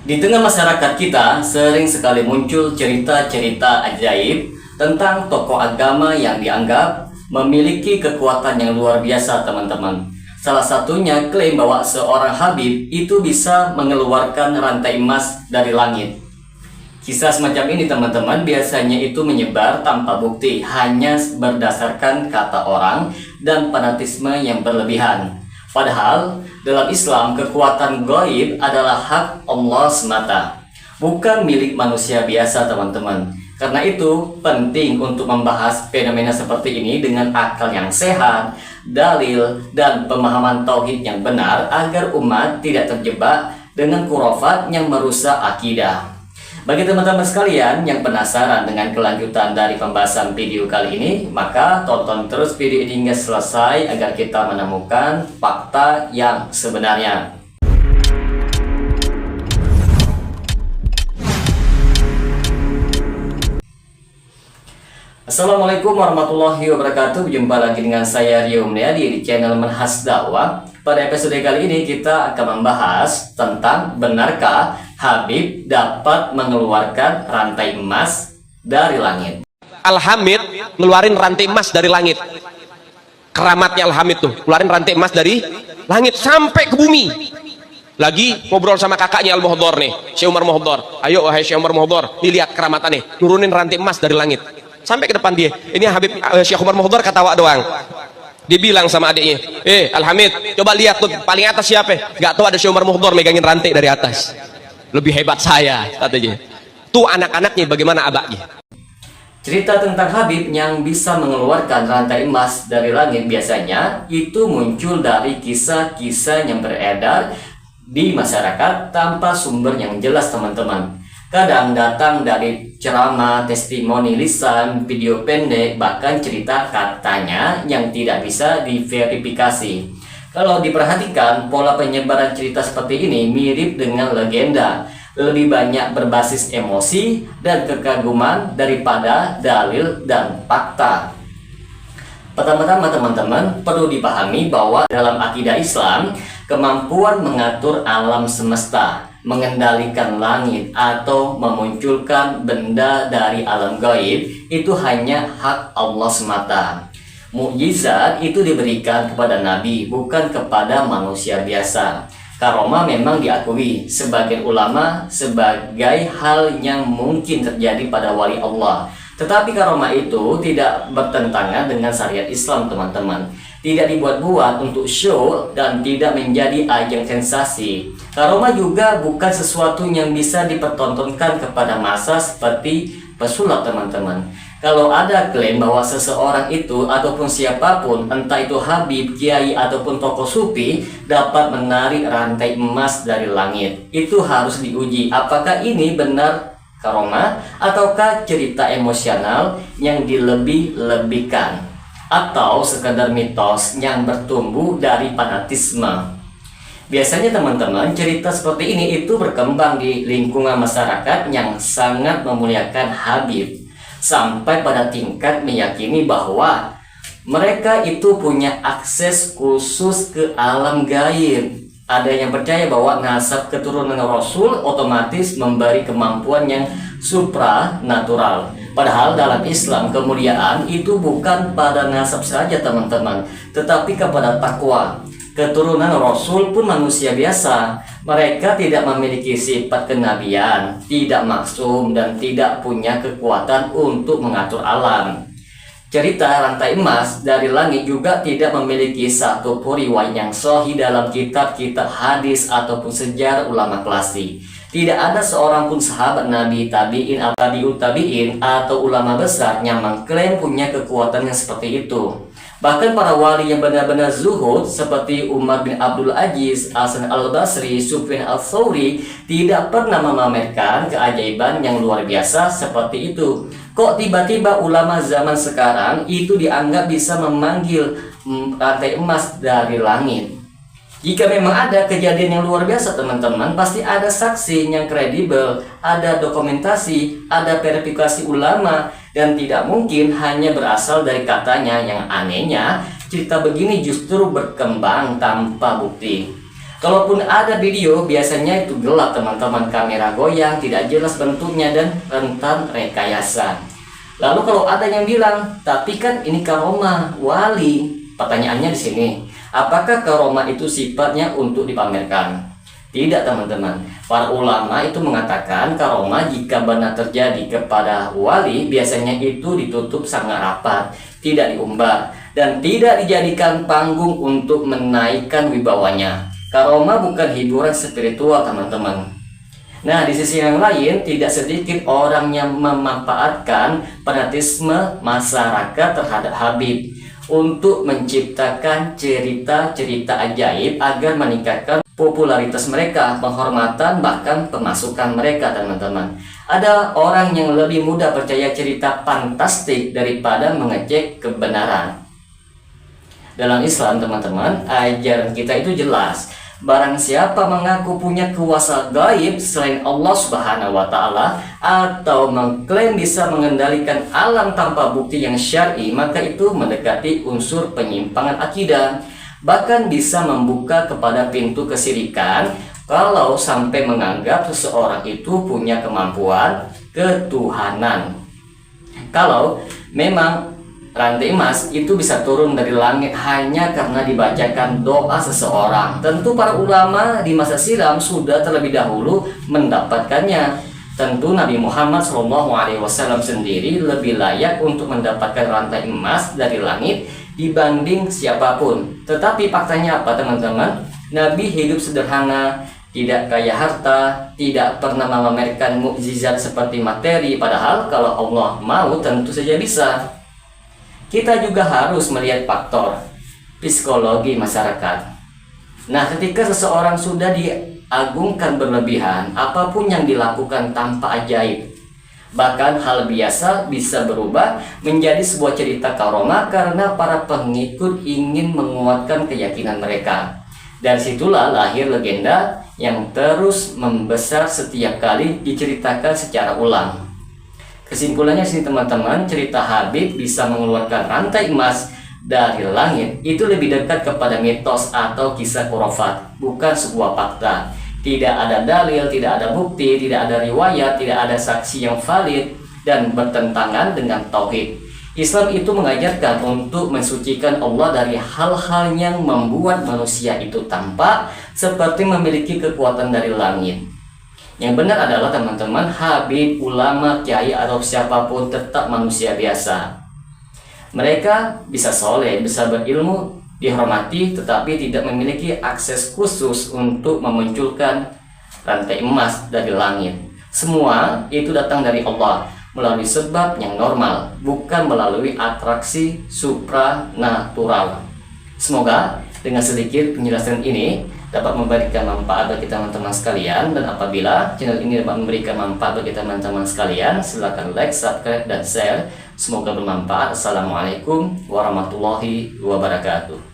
Di tengah masyarakat kita sering sekali muncul cerita-cerita ajaib tentang tokoh agama yang dianggap memiliki kekuatan yang luar biasa, teman-teman. Salah satunya klaim bahwa seorang Habib itu bisa mengeluarkan rantai emas dari langit. Kisah semacam ini, teman-teman, biasanya itu menyebar tanpa bukti, hanya berdasarkan kata orang dan fanatisme yang berlebihan. Padahal dalam Islam kekuatan gaib adalah hak Allah semata, bukan milik manusia biasa, teman-teman. Karena itu penting untuk membahas fenomena seperti ini dengan akal yang sehat, dalil, dan pemahaman tauhid yang benar agar umat tidak terjebak dengan khurafat yang merusak akidah. Bagi teman-teman sekalian yang penasaran dengan kelanjutan dari pembahasan video kali ini, maka tonton terus video ini hingga selesai agar kita menemukan fakta yang sebenarnya. Assalamualaikum warahmatullahi wabarakatuh. Jumpa lagi dengan saya Rio Mulyadi di channel Manhaj Dakwah. Pada episode kali ini kita akan membahas tentang benarkah Habib dapat mengeluarkan rantai emas dari langit. Al-Hamid ngeluarin rantai emas dari langit. Keramatnya Al-Hamid tuh, ngeluarin rantai emas dari langit sampai ke bumi. Lagi ngobrol sama kakaknya Al-Muhdhar nih, Syekh Umar Muhdhar. Ayo wahai Syekh Umar Muhdhar, nih lihat keramatannya, nurunin rantai emas dari langit. Sampai ke depan dia. Ini Habib Syekh Umar Muhdhar ketawa doang. Dia bilang sama adiknya, Al-Hamid, coba lihat tuh paling atas siapa? Gak tahu, ada Syekh Umar Muhdhar megangin rantai dari atas. Lebih hebat saya, katanya. Tuh anak-anaknya bagaimana abaknya. Cerita tentang Habib yang bisa mengeluarkan rantai emas dari langit biasanya itu muncul dari kisah-kisah yang beredar di masyarakat tanpa sumber yang jelas, teman-teman. Kadang datang dari ceramah, testimoni lisan, video pendek, bahkan cerita katanya yang tidak bisa diverifikasi. Kalau diperhatikan, pola penyebaran cerita seperti ini mirip dengan legenda, lebih banyak berbasis emosi dan kekaguman daripada dalil dan fakta. Pertama-tama, teman-teman, perlu dipahami bahwa dalam akidah Islam, kemampuan mengatur alam semesta, mengendalikan langit, atau memunculkan benda dari alam gaib itu hanya hak Allah semata. Mukjizat itu diberikan kepada Nabi, bukan kepada manusia biasa. Karomah memang diakui sebagian ulama sebagai hal yang mungkin terjadi pada wali Allah. Tetapi karomah itu tidak bertentangan dengan syariat Islam, teman-teman. Tidak dibuat-buat untuk show dan tidak menjadi ajang sensasi. Karomah juga bukan sesuatu yang bisa dipertontonkan kepada massa seperti pesulap, teman-teman. Kalau ada klaim bahwa seseorang itu ataupun siapapun, entah itu Habib, Kiai, ataupun tokoh sufi, dapat menarik rantai emas dari langit, itu harus diuji apakah ini benar karomah ataukah cerita emosional yang dilebih-lebihkan, atau sekadar mitos yang bertumbuh dari fanatisme. Biasanya, teman-teman, cerita seperti ini itu berkembang di lingkungan masyarakat yang sangat memuliakan Habib, sampai pada tingkat meyakini bahwa mereka itu punya akses khusus ke alam gaib. Ada yang percaya bahwa nasab keturunan Rasul otomatis memberi kemampuan yang supranatural. Padahal dalam Islam kemuliaan itu bukan pada nasab saja, teman-teman, tetapi kepada takwa. Keturunan Rasul pun manusia biasa. Mereka tidak memiliki sifat kenabian, tidak maksum, dan tidak punya kekuatan untuk mengatur alam. Cerita rantai emas dari langit juga tidak memiliki satu riwayat yang sahih dalam kitab-kitab hadis ataupun sejarah ulama klasik. Tidak ada seorang pun sahabat Nabi, tabi'in, atau tabi'ut tabi'in, atau ulama besar yang mengklaim punya kekuatan yang seperti itu. Bahkan para wali yang benar-benar zuhud seperti Umar bin Abdul Aziz, Hasan al-Basri, Sufyan al-Thawri tidak pernah memamerkan keajaiban yang luar biasa seperti itu. Kok tiba-tiba ulama zaman sekarang itu dianggap bisa memanggil rantai emas dari langit? Jika memang ada kejadian yang luar biasa, teman-teman, pasti ada saksi yang kredibel, ada dokumentasi, ada verifikasi ulama, dan tidak mungkin hanya berasal dari katanya. Yang anehnya, cerita begini justru berkembang tanpa bukti. Kalaupun ada video, biasanya itu gelap teman-teman, kamera goyang, tidak jelas bentuknya dan rentan rekayasa. Lalu kalau ada yang bilang, tapi kan ini karomah wali. Pertanyaannya di sini, apakah karomah itu sifatnya untuk dipamerkan? Tidak teman-teman. Para ulama itu mengatakan karomah jika benar terjadi kepada wali, biasanya itu ditutup sangat rapat, tidak diumbar, dan tidak dijadikan panggung untuk menaikkan wibawanya. Karomah bukan hiburan spiritual teman-teman. Nah, di sisi yang lain, tidak sedikit orang yang memanfaatkan fanatisme masyarakat terhadap Habib untuk menciptakan cerita-cerita ajaib agar meningkatkan popularitas mereka, penghormatan, bahkan pemasukan mereka teman-teman. Ada orang yang lebih mudah percaya cerita fantastik daripada mengecek kebenaran. Dalam Islam teman-teman, ajaran kita itu jelas. Barang siapa mengaku punya kuasa gaib selain Allah Subhanahu wa Ta'ala, atau mengklaim bisa mengendalikan alam tanpa bukti yang syar'i, maka itu mendekati unsur penyimpangan akidah, bahkan bisa membuka kepada pintu kesyirikan kalau sampai menganggap seseorang itu punya kemampuan ketuhanan. Kalau memang rantai emas itu bisa turun dari langit hanya karena dibacakan doa seseorang, tentu para ulama di masa silam sudah terlebih dahulu mendapatkannya. Tentu Nabi Muhammad SAW sendiri lebih layak untuk mendapatkan rantai emas dari langit dibanding siapapun. Tetapi faktanya apa teman-teman? Nabi hidup sederhana, tidak kaya harta, tidak pernah memamerkan mukjizat seperti materi, padahal kalau Allah mau tentu saja bisa. Kita juga harus melihat faktor psikologi masyarakat. Nah, ketika seseorang sudah diagungkan berlebihan, apapun yang dilakukan tanpa ajaib, bahkan hal biasa bisa berubah menjadi sebuah cerita karomah karena para pengikut ingin menguatkan keyakinan mereka. Dan situlah lahir legenda yang terus membesar setiap kali diceritakan secara ulang. Kesimpulannya sini teman-teman, cerita Habib bisa mengeluarkan rantai emas dari langit itu lebih dekat kepada mitos atau kisah khurafat, bukan sebuah fakta. Tidak ada dalil, tidak ada bukti, tidak ada riwayat, tidak ada saksi yang valid dan bertentangan dengan tauhid. Islam itu mengajarkan untuk mensucikan Allah dari hal-hal yang membuat manusia itu tampak seperti memiliki kekuatan dari langit. Yang benar adalah teman-teman, Habib, ulama, kiai atau siapapun tetap manusia biasa. Mereka bisa soleh, bisa berilmu, dihormati, tetapi tidak memiliki akses khusus untuk memunculkan rantai emas dari langit. Semua itu datang dari Allah melalui sebab yang normal, bukan melalui atraksi supranatural. Semoga dengan sedikit penjelasan ini dapat memberikan manfaat bagi teman-teman sekalian, dan apabila channel ini dapat memberikan manfaat bagi teman-teman sekalian, silakan like, subscribe, dan share. Semoga bermanfaat. Assalamualaikum warahmatullahi wabarakatuh.